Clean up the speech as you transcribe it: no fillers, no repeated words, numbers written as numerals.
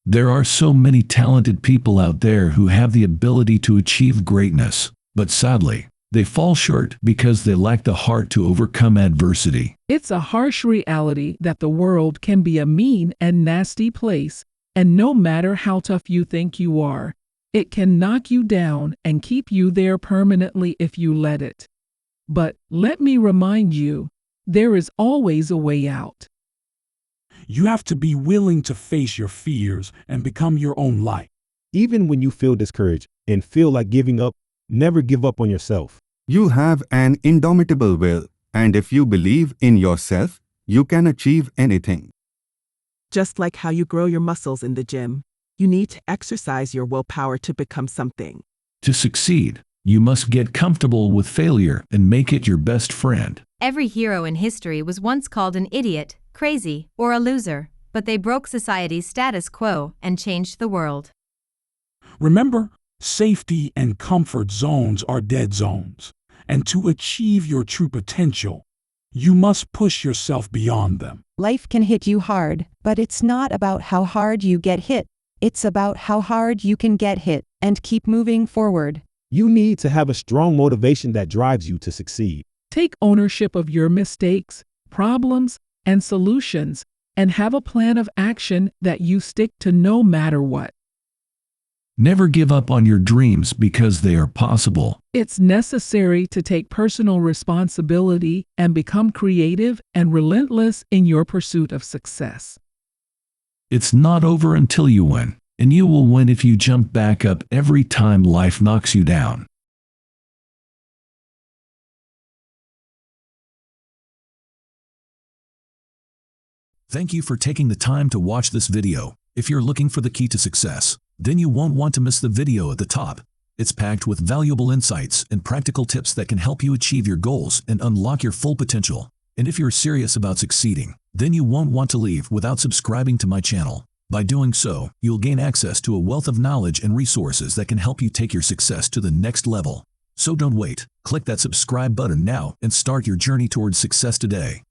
There are so many talented people out there who have the ability to achieve greatness, but sadly, they fall short because they lack the heart to overcome adversity. It's a harsh reality that the world can be a mean and nasty place, and no matter how tough you think you are, it can knock you down and keep you there permanently if you let it. But let me remind you, there is always a way out. You have to be willing to face your fears and become your own light. Even when you feel discouraged and feel like giving up, never give up on yourself. You have an indomitable will, and if you believe in yourself, you can achieve anything. Just like how you grow your muscles in the gym, you need to exercise your willpower to become something. To succeed, you must get comfortable with failure and make it your best friend. Every hero in history was once called an idiot, crazy, or a loser, but they broke society's status quo and changed the world. Remember, safety and comfort zones are dead zones, and to achieve your true potential, you must push yourself beyond them. Life can hit you hard, but it's not about how hard you get hit. It's about how hard you can get hit and keep moving forward. You need to have a strong motivation that drives you to succeed. Take ownership of your mistakes, problems, and solutions, and have a plan of action that you stick to no matter what. Never give up on your dreams because they are possible. It's necessary to take personal responsibility and become creative and relentless in your pursuit of success. It's not over until you win, and you will win if you jump back up every time life knocks you down. Thank you for taking the time to watch this video. If you're looking for the key to success, then you won't want to miss the video at the top. It's packed with valuable insights and practical tips that can help you achieve your goals and unlock your full potential. And if you're serious about succeeding, then you won't want to leave without subscribing to my channel. By doing so, you'll gain access to a wealth of knowledge and resources that can help you take your success to the next level. So don't wait. Click that subscribe button now and start your journey towards success today.